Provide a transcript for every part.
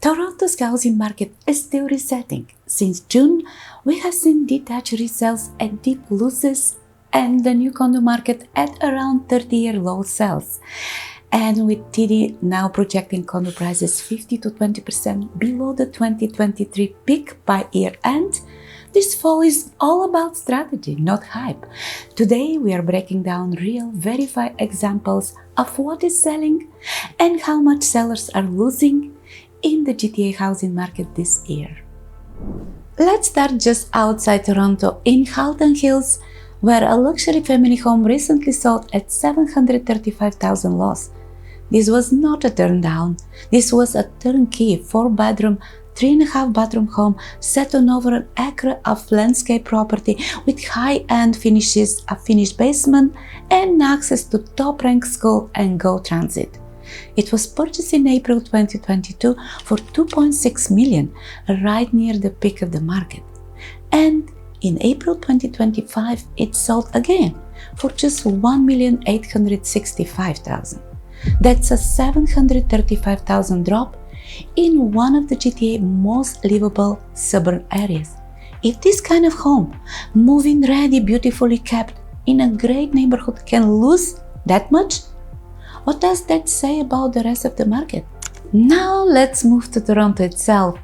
Toronto's housing market is still resetting. Since June, we have seen detached resales at deep losses and the new condo market at around 30-year low sales. And with TD now projecting condo prices 50 to 20% below the 2023 peak by year end, this fall is all about strategy, not hype. Today we are breaking down real, verified examples of what is selling and how much sellers are losing in the GTA housing market this year. Let's start just outside Toronto in Halton Hills, where a luxury family home recently sold at $735,000 loss. This was not a turn down. This was a turnkey 4-bedroom, 3.5-bathroom home set on over an acre of landscape property with high-end finishes, a finished basement, and access to top-ranked school and GO Transit. It was purchased in April 2022 for $2.6 million, right near the peak of the market. And in April 2025, it sold again for just $1,865,000. That's a $735,000 drop in one of the GTA most livable suburban areas. If this kind of home, move-in ready, beautifully kept, in a great neighborhood can lose that much, what does that say about the rest of the market? Now let's move to Toronto itself.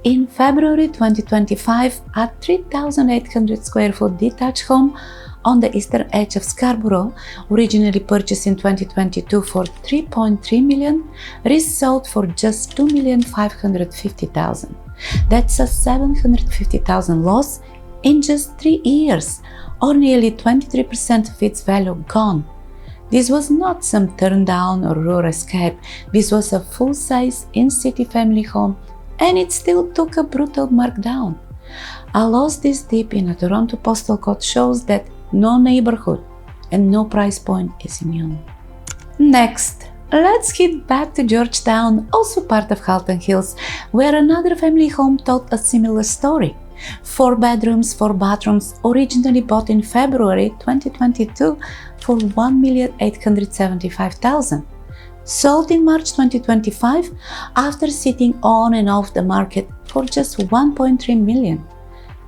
In February 2025, a 3,800 square foot detached home on the eastern edge of Scarborough, originally purchased in 2022 for $3.3 million, resold for just $2,550,000. That's a $750,000 loss in just 3 years, or nearly 23% of its value gone. This was not some turn down or rare escape. This was a full-size in-city family home, and it still took a brutal markdown. A loss this deep in a Toronto postal code shows that no neighborhood and no price point is immune. Next, let's head back to Georgetown, also part of Halton Hills, where another family home told a similar story. 4 bedrooms, 4 bathrooms, originally bought in February 2022 for $1,875,000. Sold in March 2025 after sitting on and off the market for just $1.3 million.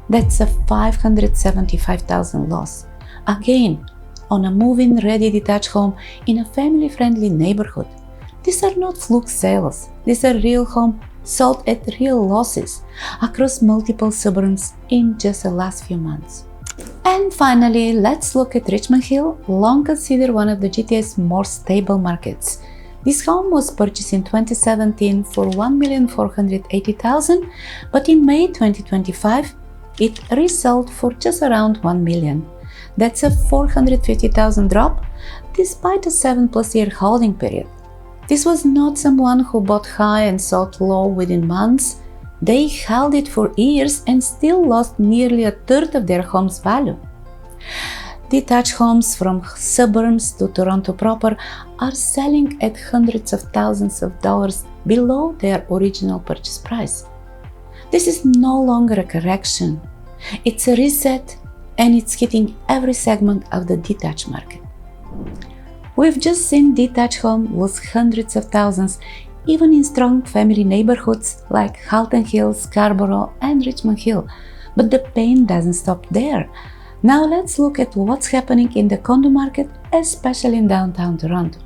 That's a $575,000 loss. Again, on a move-in ready detached home in a family-friendly neighborhood. These are not fluke sales. These are real homes sold at real losses across multiple suburbs in just the last few months. And finally, let's look at Richmond Hill, long considered one of the GTA's more stable markets. This home was purchased in 2017 for $1,480,000, but in May 2025, it resold for just around $1 million. That's a $450,000 drop, despite a 7+ year holding period. This was not someone who bought high and sold low within months. They held it for years and still lost nearly a third of their home's value. Detached homes from suburbs to Toronto proper are selling at hundreds of thousands of dollars below their original purchase price. This is no longer a correction. It's a reset, and it's hitting every segment of the detached market. We've just seen detached homes lose hundreds of thousands, even in strong family neighborhoods like Halton Hills, Scarborough, and Richmond Hill. But the pain doesn't stop there. Now let's look at what's happening in the condo market, especially in downtown Toronto.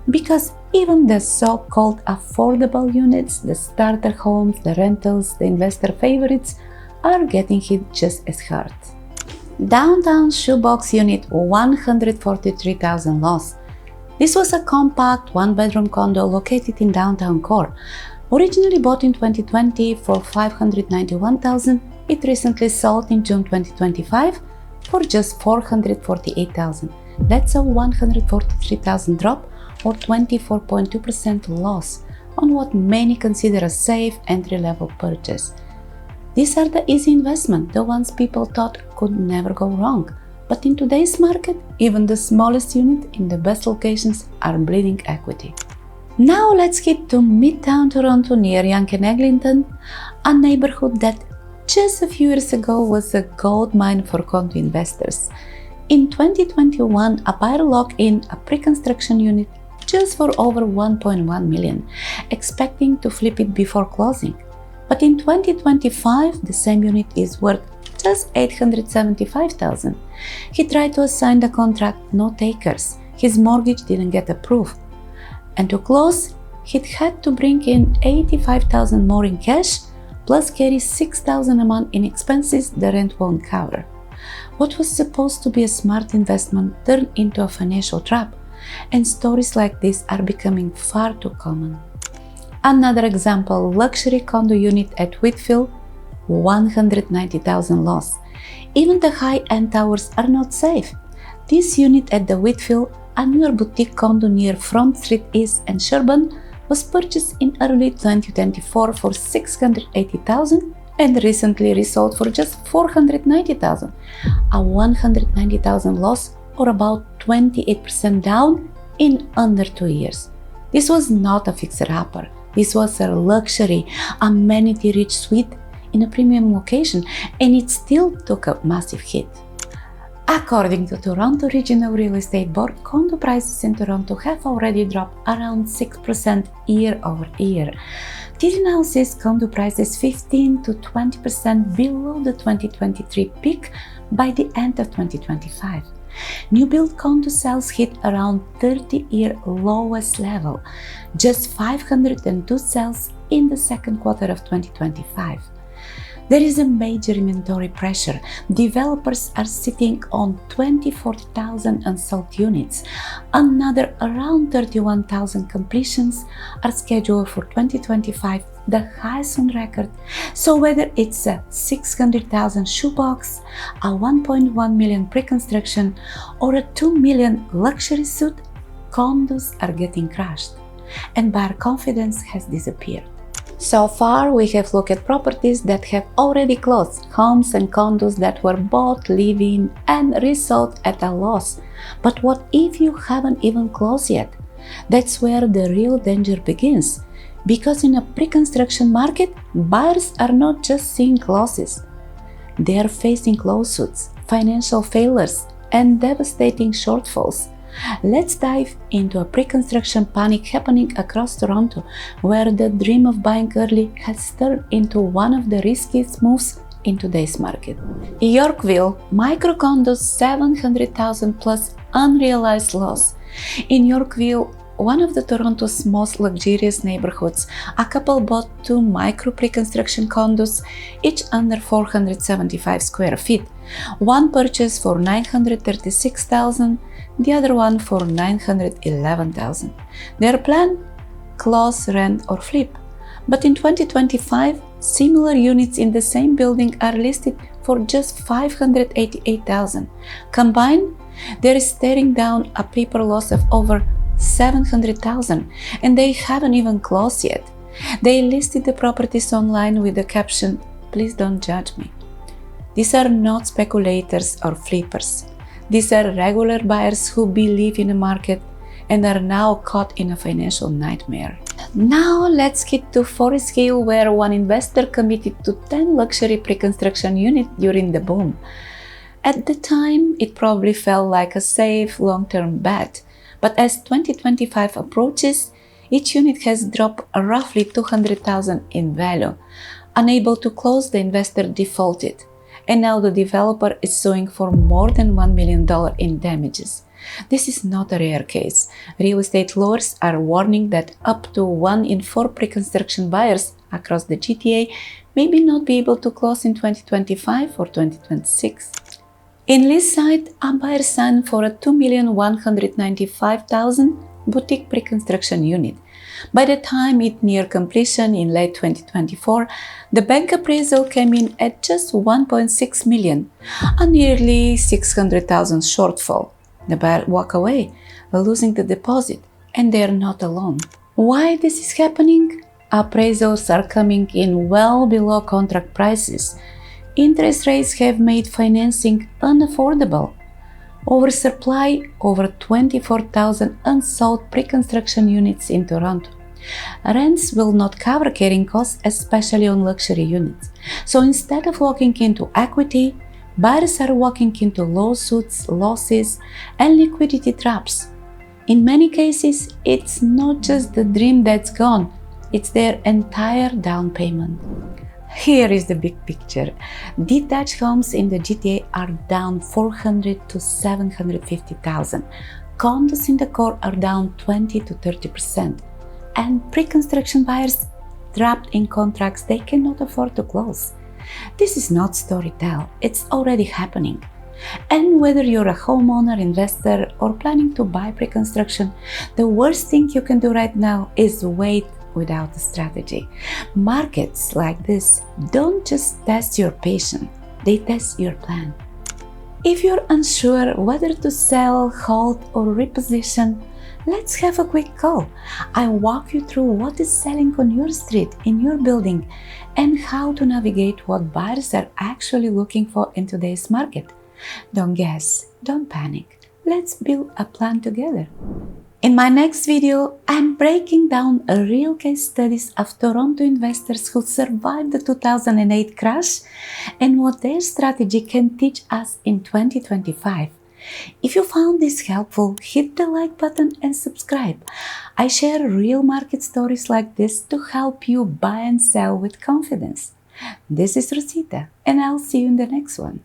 Because even the so-called affordable units, the starter homes, the rentals, the investor favorites, are getting hit just as hard. Downtown Shoebox Unit 143,000 loss. This was a compact 1-bedroom condo located in downtown core. Originally bought in 2020 for $591,000, it recently sold in June 2025 for just $448,000. That's a $143,000 drop, or 24.2% loss on what many consider a safe entry-level purchase. These are the easy investment, the ones people thought could never go wrong. But in today's market, even the smallest unit in the best locations are bleeding equity. Now let's get to Midtown Toronto near Yonge and Eglinton, a neighborhood that just a few years ago was a gold mine for condo investors. In 2021, a buyer locked in a pre-construction unit just for over 1.1 million, expecting to flip it before closing. But in 2025, the same unit is worth just 875,000. He tried to assign the contract, no takers. His mortgage didn't get approved. And to close, he'd had to bring in 85,000 more in cash, plus carry 6,000 a month in expenses the rent won't cover. What was supposed to be a smart investment turned into a financial trap, and stories like this are becoming far too common. Another example, luxury condo unit at Whitfield, 190,000 loss. Even the high-end towers are not safe. This unit at the Whitfield, a newer boutique condo near Front Street East and Sherburne, was purchased in early 2024 for 680,000 and recently resold for just 490,000, a 190,000 loss or about 28% down in under 2 years. This was not a fixer-upper. This was a luxury, amenity-rich suite in a premium location, and it still took a massive hit. According to Toronto Regional Real Estate Board, condo prices in Toronto have already dropped around 6% year over year. This now says condo prices 15 to 20% below the 2023 peak by the end of 2025. New build condo sales hit around 30-year lowest level, just 502 sales in the second quarter of 2025. There is a major inventory pressure. Developers are sitting on 24,000 unsold units. Another around 31,000 completions are scheduled for 2025, the highest on record. So whether it's a 600,000 shoebox, a 1.1 million pre-construction, or a 2 million luxury suite, condos are getting crushed, and buyer confidence has disappeared. So far, we have looked at properties that have already closed, homes and condos that were bought, live-in, and resold at a loss. But what if you haven't even closed yet? That's where the real danger begins. Because in a pre-construction market, buyers are not just seeing losses. They are facing lawsuits, financial failures, and devastating shortfalls. Let's dive into a pre-construction panic happening across Toronto, where the dream of buying early has turned into one of the riskiest moves in today's market. Yorkville, micro condos, 700,000 plus unrealized loss. In Yorkville, one of the Toronto's most luxurious neighborhoods, a couple bought 2 micro pre-construction condos, each under 475 square feet. One purchased for 936,000, the other one for 911,000. Their plan? Close, rent or flip. But in 2025, similar units in the same building are listed for just 588,000. Combined, they're staring down a paper loss of over 700,000, and they haven't even closed yet. They listed the properties online with the caption, "Please don't judge me." These are not speculators or flippers. These are regular buyers who believe in the market and are now caught in a financial nightmare. Now let's get to Forest Hill, where one investor committed to 10 luxury pre-construction units during the boom. At the time, it probably felt like a safe long-term bet. But as 2025 approaches, each unit has dropped roughly 200,000 in value. Unable to close, the investor defaulted, and now the developer is suing for more than $1 million in damages. This is not a rare case. Real estate lawyers are warning that up to 1 in 4 pre-construction buyers across the GTA may not be able to close in 2025 or 2026. In Leaside, a buyer signed for a $2,195,000 boutique pre-construction unit. By the time it neared completion in late 2024, the bank appraisal came in at just $1.6 million, a nearly $600,000 shortfall. The buyer walked away, losing the deposit, and they are not alone. Why this is happening? Appraisals are coming in well below contract prices. Interest rates have made financing unaffordable. Oversupply, over 24,000 unsold pre-construction units in Toronto. Rents will not cover carrying costs, especially on luxury units. So instead of walking into equity, buyers are walking into lawsuits, losses, and liquidity traps. In many cases, it's not just the dream that's gone, it's their entire down payment. Here is the big picture. Detached homes in the GTA are down 400 to 750,000. Condos in the core are down 20 to 30%. And pre-construction buyers trapped in contracts they cannot afford to close. This is not storytell, it's already happening. And whether you're a homeowner, investor, or planning to buy pre-construction, the worst thing you can do right now is wait without a strategy. Markets like this don't just test your patience, they test your plan. If you're unsure whether to sell, hold, or reposition, let's have a quick call. I'll walk you through what is selling on your street, in your building, and how to navigate what buyers are actually looking for in today's market. Don't guess, don't panic. Let's build a plan together. In my next video, I'm breaking down real case studies of Toronto investors who survived the 2008 crash and what their strategy can teach us in 2025. If you found this helpful, hit the like button and subscribe. I share real market stories like this to help you buy and sell with confidence. This is Rosita, and I'll see you in the next one.